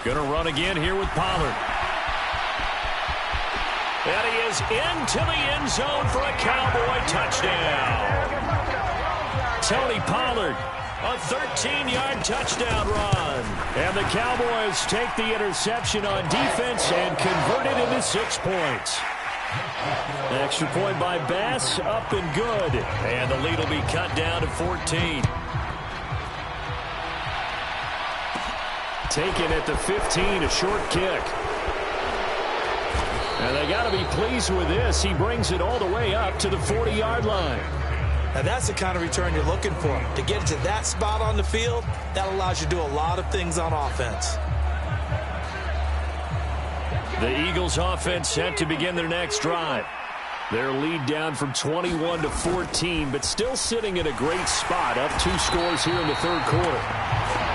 Going to run again here with Pollard. And he is into the end zone for a Cowboy touchdown. Tony Pollard, a 13-yard touchdown run. And the Cowboys take the interception on defense and convert it into 6 points. Extra point by Bass, up and good. And the lead will be cut down to 14. Taken at the 15, a short kick. And they got to be pleased with this. He brings it all the way up to the 40-yard line. Now that's the kind of return you're looking for. To get to that spot on the field, that allows you to do a lot of things on offense. The Eagles offense set to begin their next drive. Their lead down from 21 to 14, but still sitting in a great spot, up 2 scores here in the 3rd quarter.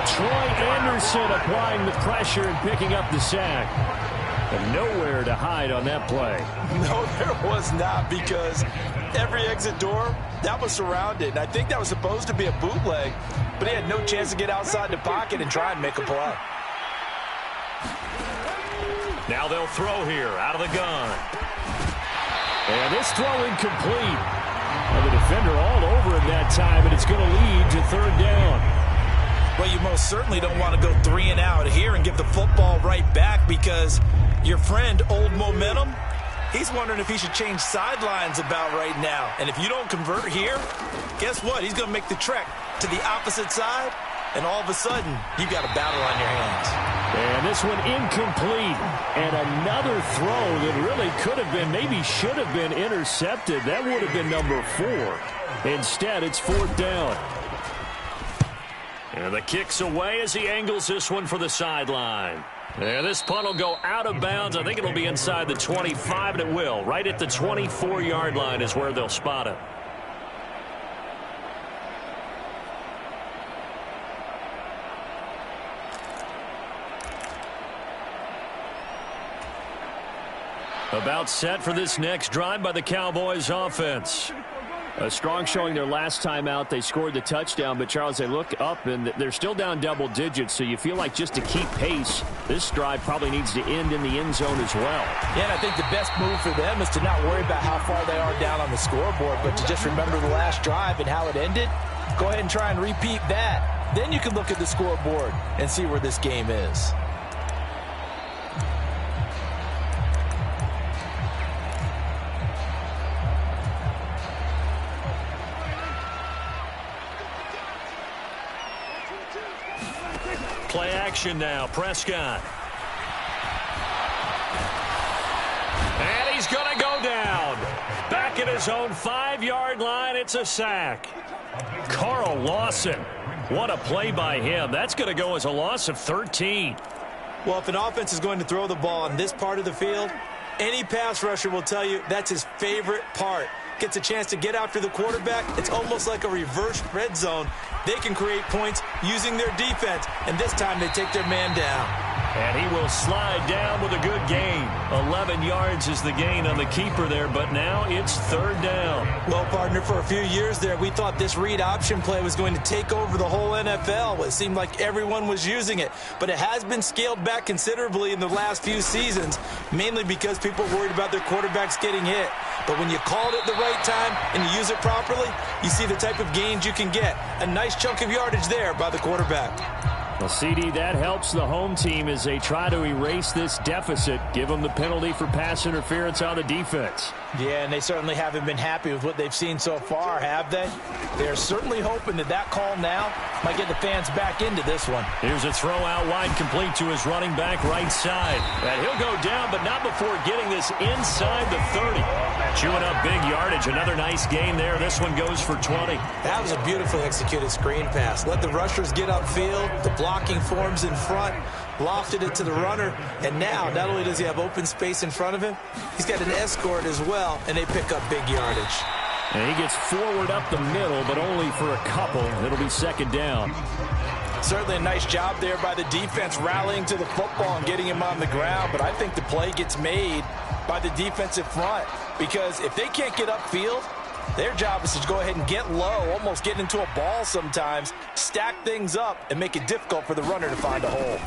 Troy Anderson applying the pressure and picking up the sack. And nowhere to hide on that play. No, there was not, because every exit door, that was surrounded. I think that was supposed to be a bootleg, but he had no chance to get outside the pocket and try and make a play. Now they'll throw here out of the gun. And this throw incomplete. And the defender all over him that time, and it's going to lead to 3rd down. Well, you most certainly don't want to go 3 and out here and give the football right back, because your friend, Old Momentum, he's wondering if he should change sidelines about right now. And if you don't convert here, guess what? He's going to make the trek to the opposite side, and all of a sudden, you've got a battle on your hands. And this one incomplete. And another throw that really could have been, maybe should have been intercepted. That would have been number 4. Instead, it's 4th down. And the kick's away as he angles this one for the sideline. And this punt will go out of bounds. I think it'll be inside the 25, and it will. Right at the 24-yard line is where they'll spot it. About set for this next drive by the Cowboys offense. A strong showing their last time out. They scored the touchdown, but, Charles, they look up, and they're still down double digits, so you feel like just to keep pace, this drive probably needs to end in the end zone as well. Yeah, and I think the best move for them is to not worry about how far they are down on the scoreboard, but to just remember the last drive and how it ended. Go ahead and try and repeat that. Then you can look at the scoreboard and see where this game is. Play action now. Prescott. And he's going to go down. Back at his own 5-yard line. It's a sack. Carl Lawson. What a play by him. That's going to go as a loss of 13. Well, if an offense is going to throw the ball on this part of the field, any pass rusher will tell you that's his favorite part. Gets a chance to get after the quarterback. It's almost like a reverse red zone. They can create points using their defense, and this time they take their man down. And he will slide down with a good gain. 11 yards is the gain on the keeper there, but now it's 3rd down. Well, partner, for a few years there, we thought this read option play was going to take over the whole NFL. It seemed like everyone was using it, but it has been scaled back considerably in the last few seasons, mainly because people are worried about their quarterbacks getting hit. But when you call it at the right time and you use it properly, you see the type of gains you can get. A nice chunk of yardage there by the quarterback. Well, CD, that helps the home team as they try to erase this deficit. Give them the penalty for pass interference on the defense. Yeah, and they certainly haven't been happy with what they've seen so far, have they? They're certainly hoping that call now might get the fans back into this one. Here's a throw out wide, complete to his running back right side. And he'll go down, but not before getting this inside the 30. Chewing up big yardage. Another nice gain there. This one goes for 20. That was a beautifully executed screen pass. Let the rushers get upfield. The blocking forms in front. Lofted it to the runner. And now, not only does he have open space in front of him, he's got an escort as well, and they pick up big yardage. And he gets forward up the middle, but only for a couple. It'll be second down. Certainly a nice job there by the defense rallying to the football and getting him on the ground, but I think the play gets made by the defensive front, because if they can't get upfield, their job is to go ahead and get low, almost get into a ball sometimes, stack things up, and make it difficult for the runner to find a hole.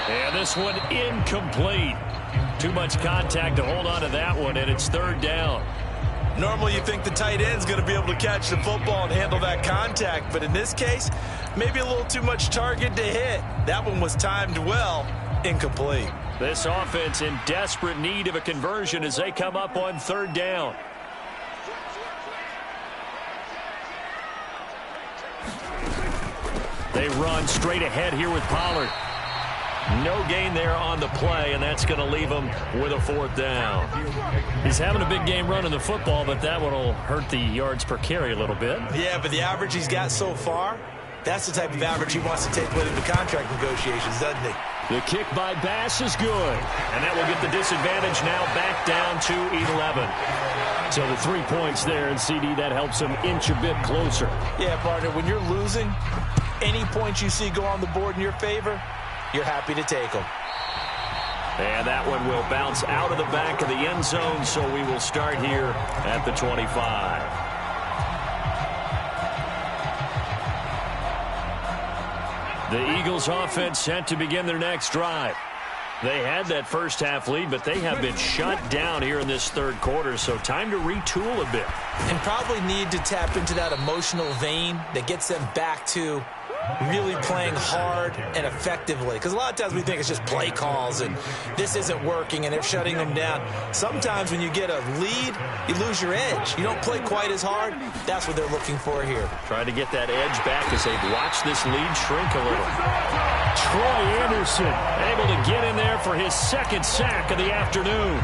And this one incomplete. Too much contact to hold on to that one, and it's third down. Normally you think the tight end's going to be able to catch the football and handle that contact, but in this case, maybe a little too much target to hit. That one was timed well, incomplete. This offense in desperate need of a conversion as they come up on third down. They run straight ahead here with Pollard. No gain there on the play, and that's going to leave him with a fourth down. He's having a big game running the football, but that one will hurt the yards per carry a little bit. Yeah, but the average he's got so far, that's the type of average he wants to take with him to contract negotiations, doesn't he? The kick by Bass is good, and that will get the disadvantage now back down to 11. So the 3 points there, and CD, that helps him inch a bit closer. Yeah, partner, when you're losing, any points you see go on the board in your favor, you're happy to take them. And that one will bounce out of the back of the end zone, so we will start here at the 25. The Eagles offense set to begin their next drive. They had that first half lead, but they have been shut down here in this third quarter, so time to retool a bit. And probably need to tap into that emotional vein that gets them back to really playing hard and effectively. Because a lot of times we think it's just play calls and this isn't working and they're shutting them down. Sometimes when you get a lead, you lose your edge. You don't play quite as hard. That's what they're looking for here. Trying to get that edge back as they've watched this lead shrink a little. Troy Anderson able to get in there for his second sack of the afternoon.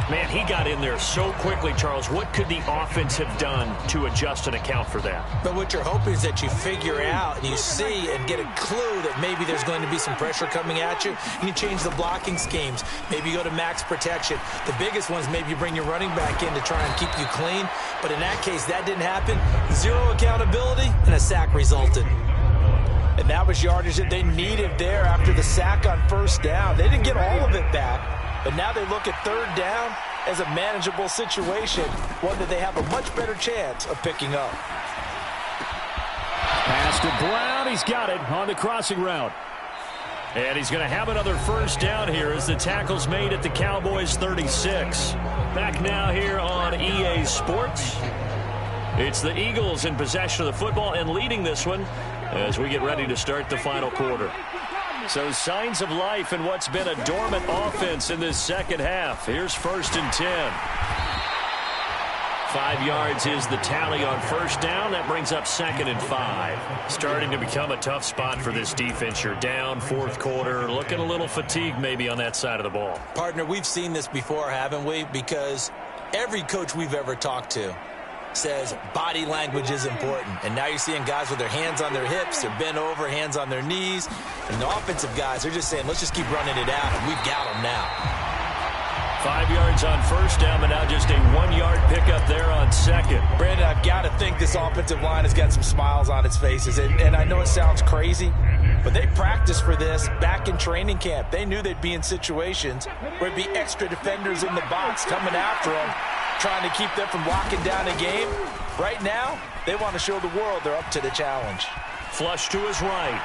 Man, he got in there so quickly, Charles. What could the offense have done to adjust and account for that? But what you're hoping is that you figure out and you see and get a clue that maybe there's going to be some pressure coming at you. You change the blocking schemes. Maybe you go to max protection. The biggest ones, maybe you bring your running back in to try and keep you clean. But in that case, that didn't happen. Zero accountability, and a sack resulted. And that was yardage that they needed there after the sack on first down. They didn't get all of it back. But now they look at third down as a manageable situation, one that they have a much better chance of picking up. Pass to Brown. He's got it on the crossing route. And he's going to have another first down here as the tackle's made at the Cowboys 36. Back now here on EA Sports. It's the Eagles in possession of the football and leading this one as we get ready to start the final quarter. So signs of life in what's been a dormant offense in this second half. Here's 1st and 10. 5 yards is the tally on first down. That brings up 2nd and 5. Starting to become a tough spot for this defense. You're down fourth quarter. Looking a little fatigued maybe on that side of the ball. Partner, we've seen this before, haven't we? Because every coach we've ever talked to says body language is important. And now you're seeing guys with their hands on their hips, they're bent over, hands on their knees. And the offensive guys, they're just saying, let's just keep running it out, and we've got them now. 5 yards on first down, but now just a 1-yard pickup there on second. Brandon, I've got to think this offensive line has got some smiles on its faces. And I know it sounds crazy, but they practiced for this back in training camp. They knew they'd be in situations where it'd be extra defenders in the box coming after them, trying to keep them from locking down a game. Right now, they want to show the world they're up to the challenge. Flush to his right.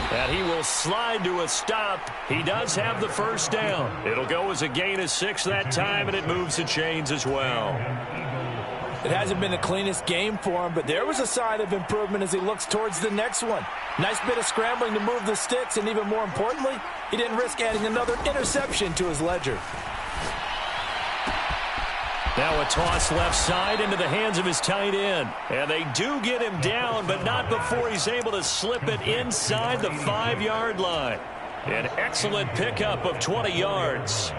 And he will slide to a stop. He does have the first down. It'll go as a gain of 6 that time, and it moves the chains as well. It hasn't been the cleanest game for him, but there was a sign of improvement as he looks towards the next one. Nice bit of scrambling to move the sticks, and even more importantly, he didn't risk adding another interception to his ledger. Now a toss left side into the hands of his tight end. And they do get him down, but not before he's able to slip it inside the 5-yard line. An excellent pickup of 20 yards.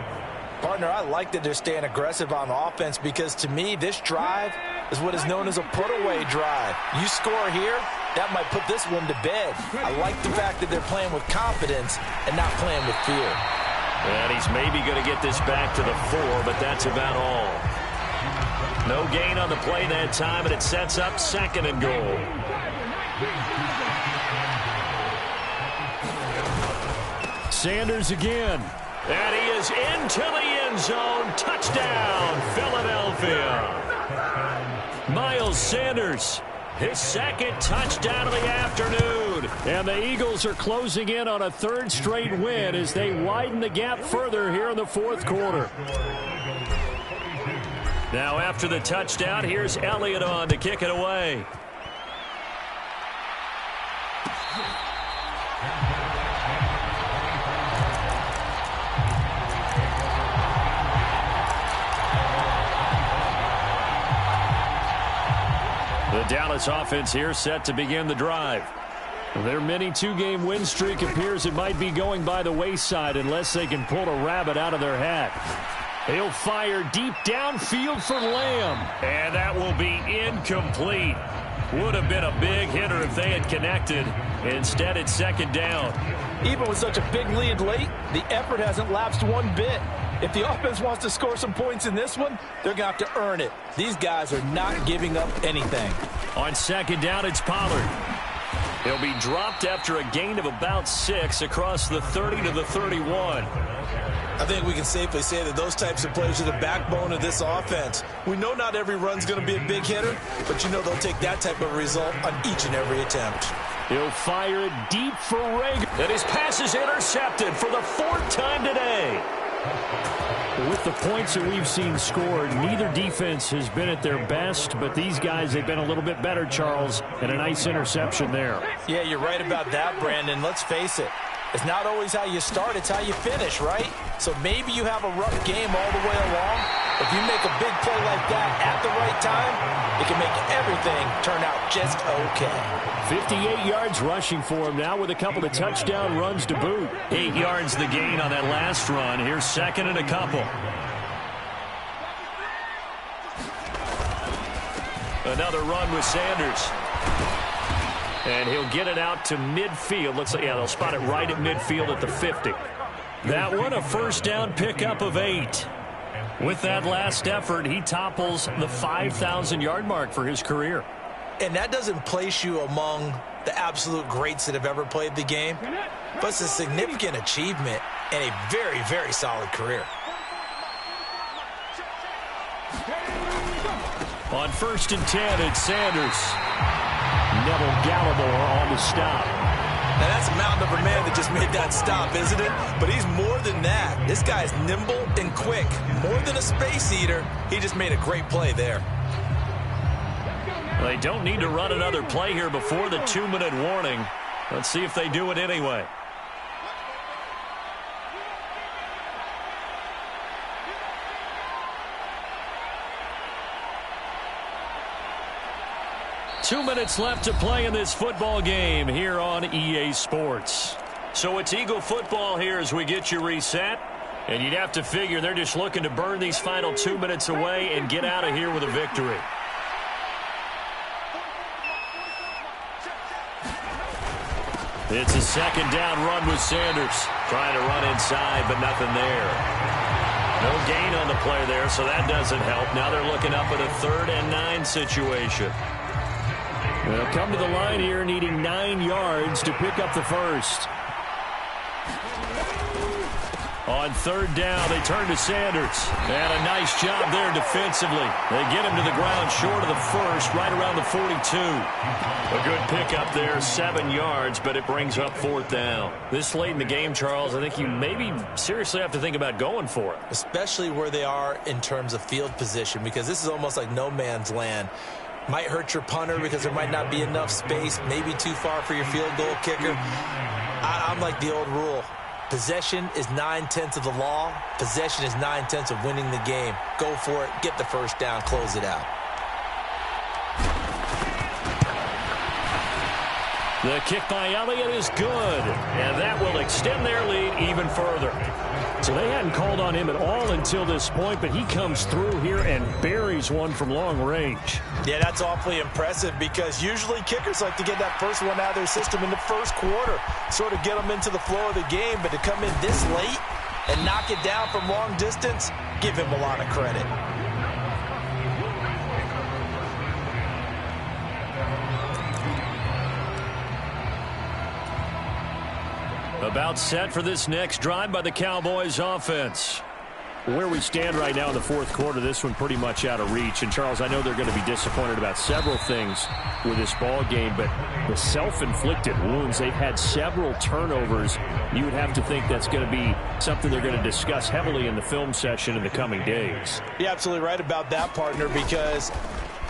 Partner, I like that they're staying aggressive on offense because, to me, this drive is what is known as a put-away drive. You score here, that might put this one to bed. I like the fact that they're playing with confidence and not playing with fear. And he's maybe going to get this back to the 4, but that's about all. No gain on the play that time, and it sets up 2nd and goal. Sanders again. And he is into the end zone. Touchdown, Philadelphia. Miles Sanders, his 2nd touchdown of the afternoon. And the Eagles are closing in on a 3rd straight win as they widen the gap further here in the 4th quarter. Now after the touchdown, here's Elliott on to kick it away. The Dallas offense here set to begin the drive. Their mini 2-game win streak appears it might be going by the wayside unless they can pull a rabbit out of their hat. He'll fire deep downfield for Lamb. And that will be incomplete. Would have been a big hitter if they had connected. Instead, it's 2nd down. Even with such a big lead late, the effort hasn't lapsed one bit. If the offense wants to score some points in this one, they're going to have to earn it. These guys are not giving up anything. On 2nd down, it's Pollard. He'll be dropped after a gain of about 6 across the 30 to the 31. I think we can safely say that those types of plays are the backbone of this offense. We know not every run's going to be a big hitter, but you know they'll take that type of result on each and every attempt. He'll fire it deep for Rager. And his pass is intercepted for the 4th time today. With the points that we've seen scored, neither defense has been at their best, but these guys have been a little bit better, Charles, and a nice interception there. Yeah, you're right about that, Brandon. Let's face it. It's not always how you start, it's how you finish, right? So maybe you have a rough game all the way along. If you make a big play like that at the right time, it can make everything turn out just okay. 58 yards rushing for him now with a couple of touchdown runs to boot. 8 yards the gain on that last run. Here's 2nd and a couple. Another run with Sanders. And he'll get it out to midfield. Looks like, yeah, they'll spot it right at midfield at the 50. That one, a 1st down pickup of 8. With that last effort, he topples the 5,000-yard mark for his career. And that doesn't place you among the absolute greats that have ever played the game, but it's a significant achievement and a very, very solid career. On 1st and 10, it's Sanders. Neville Gallimore on the stop. Now, that's a mountain of a man that just made that stop, isn't it? But he's more than that. This guy's nimble and quick. More than a space eater, he just made a great play there. They don't need to run another play here before the 2-minute warning. Let's see if they do it anyway. Two minutes left to play in this football game here on EA Sports. So it's Eagle football here as we get you reset. And you'd have to figure they're just looking to burn these final 2 minutes away and get out of here with a victory. It's a 2nd down run with Sanders. Trying to run inside, but nothing there. No gain on the play there, so that doesn't help. Now they're looking up at a 3rd and 9 situation. They'll come to the line here needing 9 yards to pick up the 1st. On third down, they turn to Sanders. And a nice job there defensively. They get him to the ground short of the first, right around the 42. A good pickup there, 7 yards, but it brings up fourth down. This late in the game, Charles, I think you maybe seriously have to think about going for it. Especially where they are in terms of field position, because this is almost like no man's land. Might hurt your punter because there might not be enough space, maybe too far for your field goal kicker. I'm like the old rule. Possession is 9/10 of the law. Possession is 9/10 of winning the game. Go for it. Get the first down. Close it out. The kick by Elliott is good, and that will extend their lead even further. So they hadn't called on him at all until this point, but he comes through here and buries one from long range. Yeah, that's awfully impressive because usually kickers like to get that first one out of their system in the first quarter, sort of get them into the flow of the game, but to come in this late and knock it down from long distance, give him a lot of credit. About set for this next drive by the Cowboys offense. Where we stand right now in the fourth quarter, this one pretty much out of reach. And, Charles, I know they're going to be disappointed about several things with this ball game, but the self-inflicted wounds, they've had several turnovers. You would have to think that's going to be something they're going to discuss heavily in the film session in the coming days. You're absolutely right about that, partner, because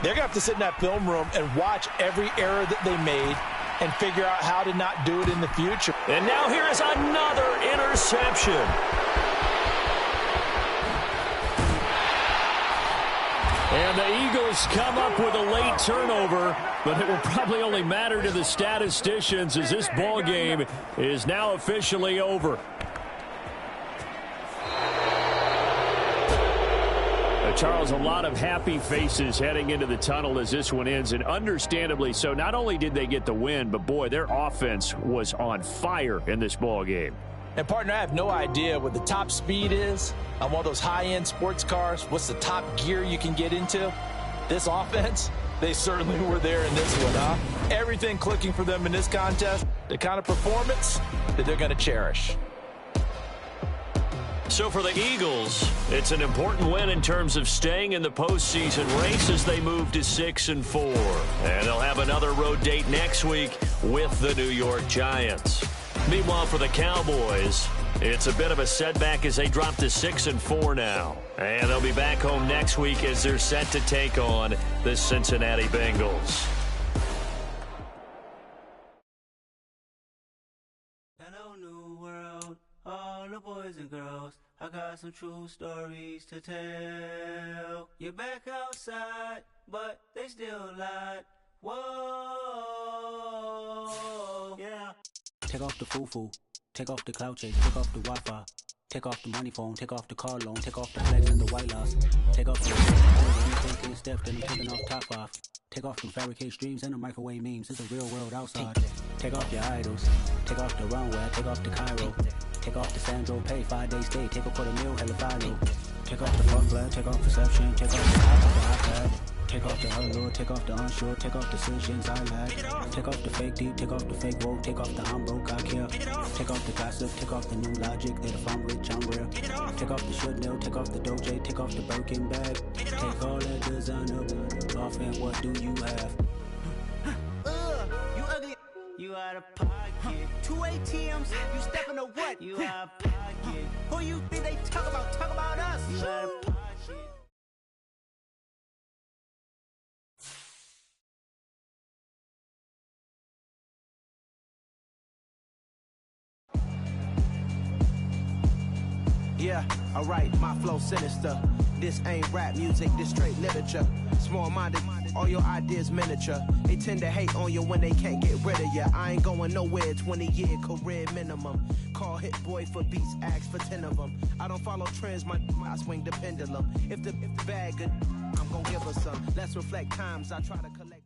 they're going to have to sit in that film room and watch every error that they made and figure out how to not do it in the future. And now here is another interception. And the Eagles come up with a late turnover, but it will probably only matter to the statisticians as this ball game is now officially over. Charles, a lot of happy faces heading into the tunnel as this one ends, and understandably so. Not only did they get the win, but, boy, their offense was on fire in this ball game. And, partner, I have no idea what the top speed is on one of those high-end sports cars. What's the top gear you can get into? This offense, they certainly were there in this one, huh? Everything clicking for them in this contest, the kind of performance that they're going to cherish. So for the Eagles, it's an important win in terms of staying in the postseason race as they move to 6-4. And they'll have another road date next week with the New York Giants. Meanwhile, for the Cowboys, it's a bit of a setback as they drop to 6-4 now. And they'll be back home next week as they're set to take on the Cincinnati Bengals. Hello, new world, all the boys and girls. I got some true stories to tell. You're back outside, but they still lied. Whoa, yeah. Take off the foo-foo, take off the cloud chase, take off the Wi-Fi, take off the money phone, take off the car loan, take off the flex and the white loss, take off the taking steps, then I'm taking off top off. Take off them fabricate streams and the microwave memes. It's a real world outside. Take off your idols, take off the runway, take off the Cairo. Take off the Sandro pay, 5-day stay, take a $250,000, hella final. Take off the fuck flag, take off perception, take off the iPad. Take off the allure, take off the unsure, take off decisions I lack. Take off the fake deep, take off the fake woke, take off the I'm broke, I care. Take off the gossip, take off the new logic, that if I'm rich, I'm real. Take off the should know, take off the Doja, take off the Birkin bag. Take all that designer off and what do you have? You ugly. You out of pocket. 2 ATMs, you stepping to what? You out of pocket. Who you think they talk about? Talk about us. You out of pocket. Yeah, alright, my flow sinister. This ain't rap music, this straight literature. Small-minded, all your ideas miniature. They tend to hate on you when they can't get rid of you. I ain't going nowhere, 20-year career minimum. Call Hit Boy for beats, ask for 10 of them. I don't follow trends, I swing the pendulum. If the bag good, I'm gonna give her some. Let's reflect times I try to collect.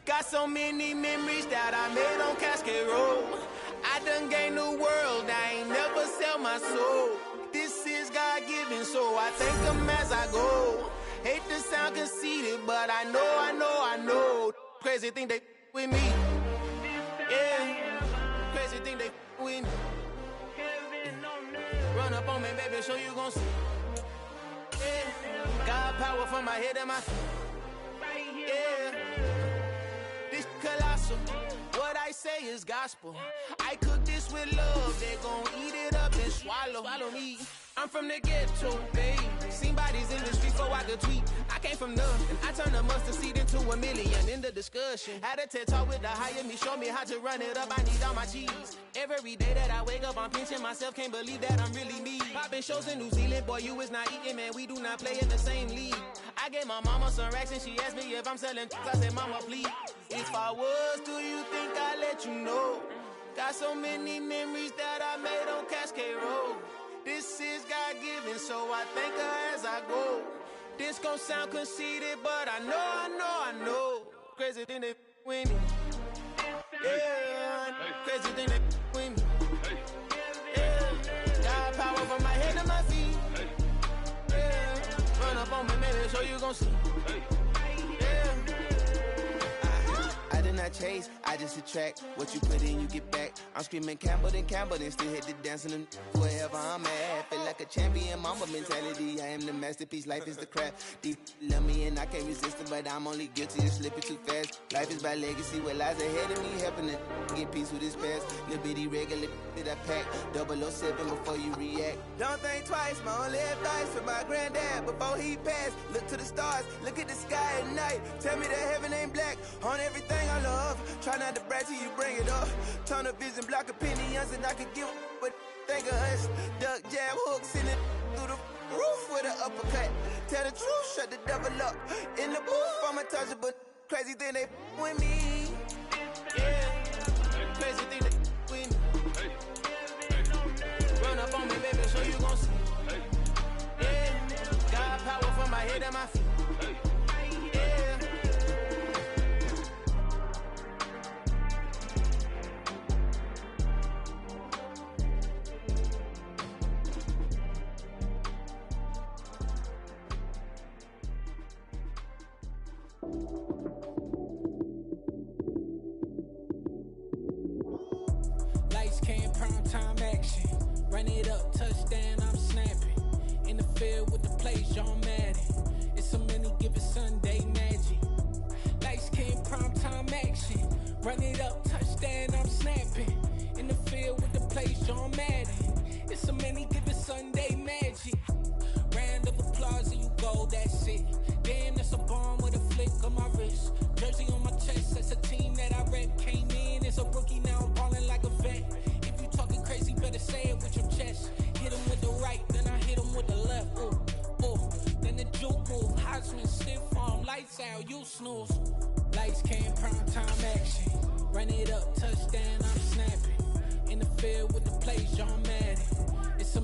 Got so many memories that I made on Cascade Road. I done gained the world, I ain't never sell my soul. This is God-given, so I thank him as I go. Hate to sound conceited, but I know. Crazy thing they with me. Yeah, crazy thing they with me. Run up on me, baby, so you gon' see. Yeah, got power from my head and my feet. Yeah, this colossal. What I say is gospel. I cook this with love. They gon' eat it up and swallow me. I'm from the ghetto, babe. Seen bodies in the street before I could tweet. I came from nothing. I turned a mustard seed into a million. In the discussion, had a TED talk with the higher me. Show me how to run it up. I need all my cheese. Every day that I wake up, I'm pinching myself. Can't believe that I'm really me. Popping shows in New Zealand, boy, you is not eating, man. We do not play in the same league. I gave my mama some racks and she asked me if I'm selling. I said, mama, please. If I was, do you think I'd let you know? Got so many memories that I made on Cascade Road. This is God-given, so I thank her as I go. This gon' sound conceited, but I know. Crazy thing they with me. Yeah, crazy thing they with me. Yeah, got power from my head to my feet. Yeah, run up on me, maybe, so you gon' see. Yeah. I did not chase, I just attract. What you put in, you get back. I'm screaming Campbell, then still hit the dancing and wherever I'm at. Feel like a champion, mama mentality. I am the masterpiece, life is the crap. Deep love me and I can't resist it, but I'm only guilty of slipping too fast. Life is by legacy, what lies ahead of me, helping to get peace with this past. Little bitty regular that I pack, 007 before you react. Don't think twice, my only advice for my granddad before he passed. Look to the stars, look at the sky at night. Tell me that heaven ain't black on everything I love. Try not to brag till you bring it up. Tunnel vision, block opinions, and I could give but think of us. Duck jab hooks in it through the roof with an uppercut. Tell the truth, shut the devil up. In the booth, I'm untouchable. Crazy thing they with me. Yeah, crazy thing they with me. Run up on me, baby, so you gon' see. Yeah, got power from my head and my feet. Lights came, prime time action. Run it up, touchdown, I'm snapping. In the field with the plays, John Madden. It's a many given Sunday magic. Lights came, prime time action. Run it up, touchdown, I'm snapping. In the field with the plays, John Madden. It's a many given Sunday magic. Round of applause and you go, that's it. Damn, that's a bomb with a flick on my wrist. Jersey on my chest, that's a team that I rep. Came in as a rookie, now I'm ballin' like a vet. If you talking crazy, better say it with your chest. Hit him with the right, then I hit him with the left. Ooh, ooh. Then the juke move, Heisman, stiff arm, lights out, you snooze. Lights came, prime time action. Run it up, touchdown, I'm snapping. In the field with the plays, John Madden. It's a